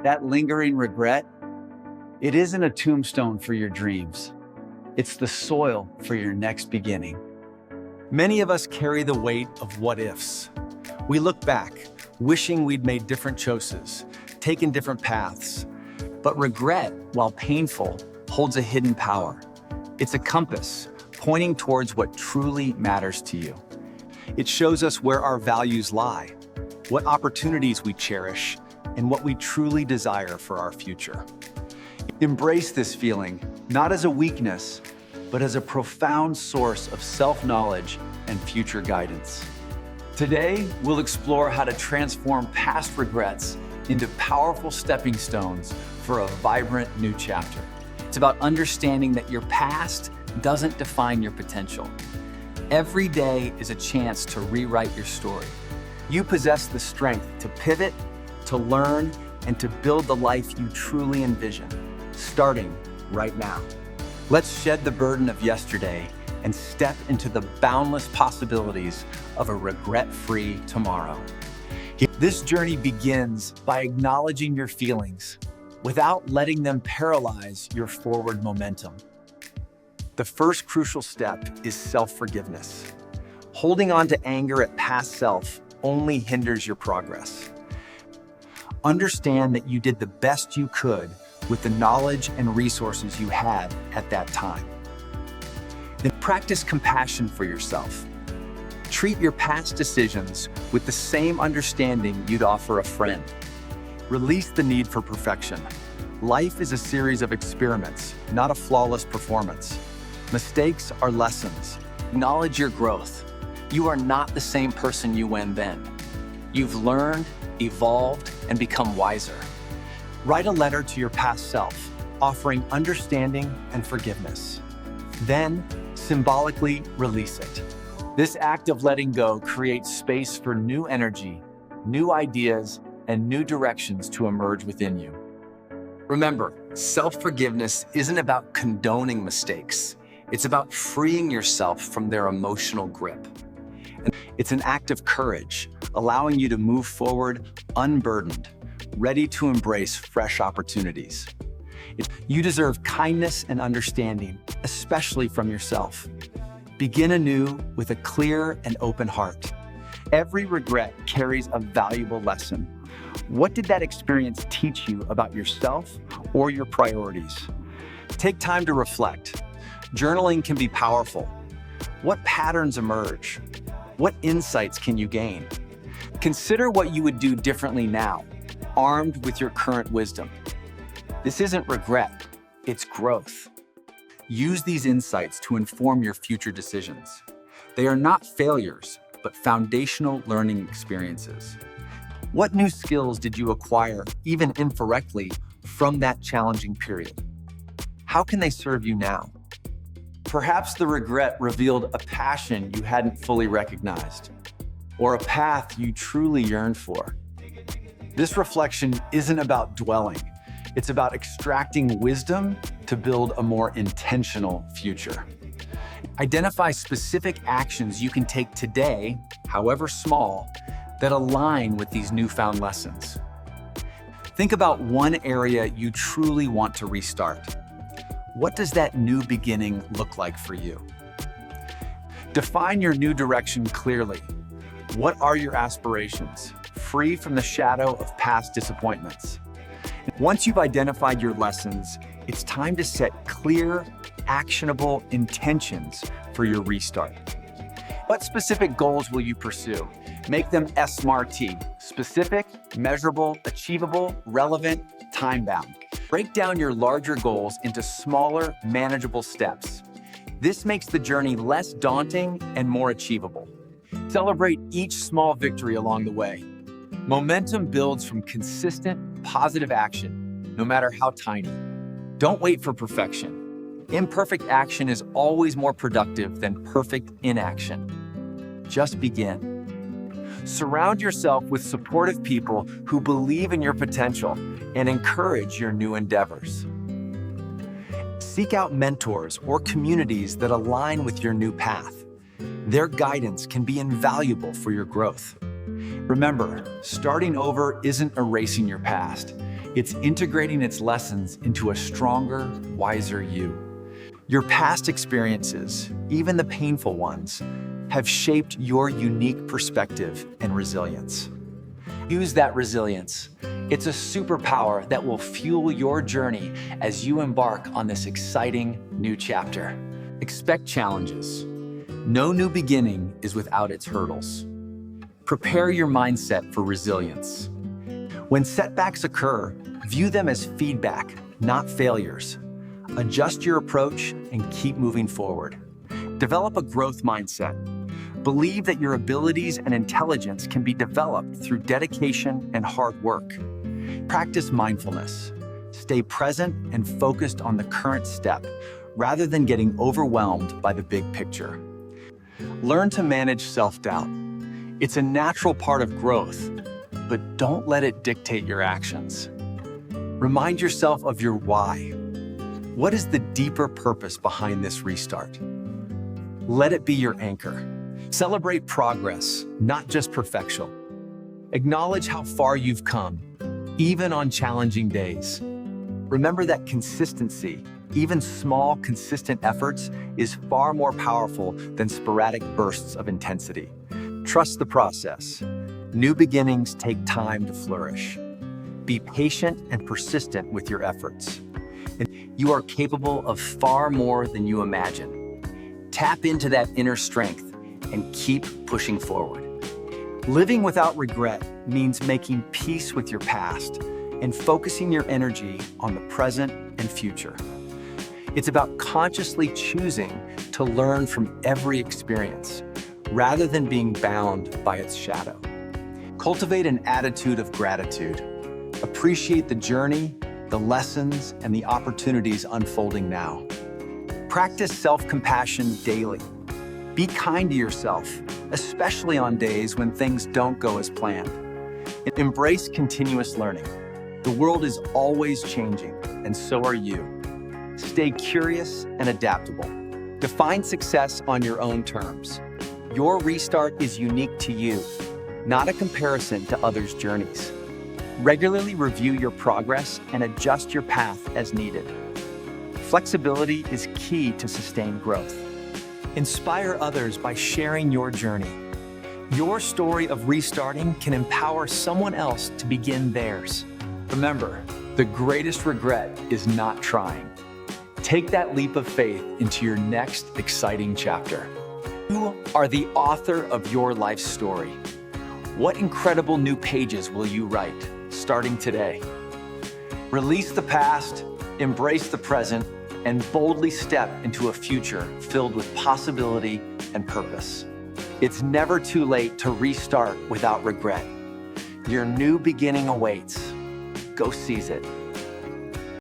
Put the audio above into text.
That lingering regret, it isn't a tombstone for your dreams. It's the soil for your next beginning. Many of us carry the weight of what ifs. We look back, wishing we'd made different choices, taken different paths. But regret, while painful, holds a hidden power. It's a compass pointing towards what truly matters to you. It shows us where our values lie, what opportunities we cherish, and what we truly desire for our future. Embrace this feeling, not as a weakness, but as a profound source of self-knowledge and future guidance. Today, we'll explore how to transform past regrets into powerful stepping stones for a vibrant new chapter. It's about understanding that your past doesn't define your potential. Every day is a chance to rewrite your story. You possess the strength to pivot, to learn, and to build the life you truly envision, starting right now. Let's shed the burden of yesterday and step into the boundless possibilities of a regret-free tomorrow. This journey begins by acknowledging your feelings without letting them paralyze your forward momentum. The first crucial step is self-forgiveness. Holding on to anger at past self only hinders your progress. Understand that you did the best you could with the knowledge and resources you had at that time. Then practice compassion for yourself. Treat your past decisions with the same understanding you'd offer a friend. Release the need for perfection. Life is a series of experiments, not a flawless performance. Mistakes are lessons. Acknowledge your growth. You are not the same person you were then. You've learned, evolved, and become wiser. Write a letter to your past self, offering understanding and forgiveness. Then, symbolically release it. This act of letting go creates space for new energy, new ideas, and new directions to emerge within you. Remember, self-forgiveness isn't about condoning mistakes. It's about freeing yourself from their emotional grip. And it's an act of courage, allowing you to move forward unburdened, ready to embrace fresh opportunities. You deserve kindness and understanding, especially from yourself. Begin anew with a clear and open heart. Every regret carries a valuable lesson. What did that experience teach you about yourself or your priorities? Take time to reflect. Journaling can be powerful. What patterns emerge? What insights can you gain? Consider what you would do differently now, armed with your current wisdom. This isn't regret, it's growth. Use these insights to inform your future decisions. They are not failures, but foundational learning experiences. What new skills did you acquire, even indirectly, from that challenging period? How can they serve you now? Perhaps the regret revealed a passion you hadn't fully recognized, or a path you truly yearned for. This reflection isn't about dwelling. It's about extracting wisdom to build a more intentional future. Identify specific actions you can take today, however small, that align with these newfound lessons. Think about one area you truly want to restart. What does that new beginning look like for you? Define your new direction clearly. What are your aspirations, free from the shadow of past disappointments? Once you've identified your lessons, it's time to set clear, actionable intentions for your restart. What specific goals will you pursue? Make them SMART: specific, measurable, achievable, relevant, time-bound. Break down your larger goals into smaller, manageable steps. This makes the journey less daunting and more achievable. Celebrate each small victory along the way. Momentum builds from consistent, positive action, no matter how tiny. Don't wait for perfection. Imperfect action is always more productive than perfect inaction. Just begin. Surround yourself with supportive people who believe in your potential and encourage your new endeavors. Seek out mentors or communities that align with your new path. Their guidance can be invaluable for your growth. Remember, starting over isn't erasing your past. It's integrating its lessons into a stronger, wiser you. Your past experiences, even the painful ones, have shaped your unique perspective and resilience. Use that resilience. It's a superpower that will fuel your journey as you embark on this exciting new chapter. Expect challenges. No new beginning is without its hurdles. Prepare your mindset for resilience. When setbacks occur, view them as feedback, not failures. Adjust your approach and keep moving forward. Develop a growth mindset. Believe that your abilities and intelligence can be developed through dedication and hard work. Practice mindfulness. Stay present and focused on the current step, rather than getting overwhelmed by the big picture. Learn to manage self-doubt. It's a natural part of growth, but don't let it dictate your actions. Remind yourself of your why. What is the deeper purpose behind this restart? Let it be your anchor. Celebrate progress, not just perfection. Acknowledge how far you've come, even on challenging days. Remember that consistency, even small, consistent efforts, is far more powerful than sporadic bursts of intensity. Trust the process. New beginnings take time to flourish. Be patient and persistent with your efforts. You are capable of far more than you imagine. Tap into that inner strength and keep pushing forward. Living without regret means making peace with your past and focusing your energy on the present and future. It's about consciously choosing to learn from every experience, rather than being bound by its shadow. Cultivate an attitude of gratitude. Appreciate the journey, the lessons, and the opportunities unfolding now. Practice self-compassion daily. Be kind to yourself, especially on days when things don't go as planned. Embrace continuous learning. The world is always changing, and so are you. Stay curious and adaptable. Define success on your own terms. Your restart is unique to you, not a comparison to others' journeys. Regularly review your progress and adjust your path as needed. Flexibility is key to sustained growth. Inspire others by sharing your journey. Your story of restarting can empower someone else to begin theirs. Remember, the greatest regret is not trying. Take that leap of faith into your next exciting chapter. You are the author of your life story. What incredible new pages will you write, starting today? Release the past, embrace the present, and boldly step into a future filled with possibility and purpose. It's never too late to restart without regret. Your new beginning awaits. Go seize it.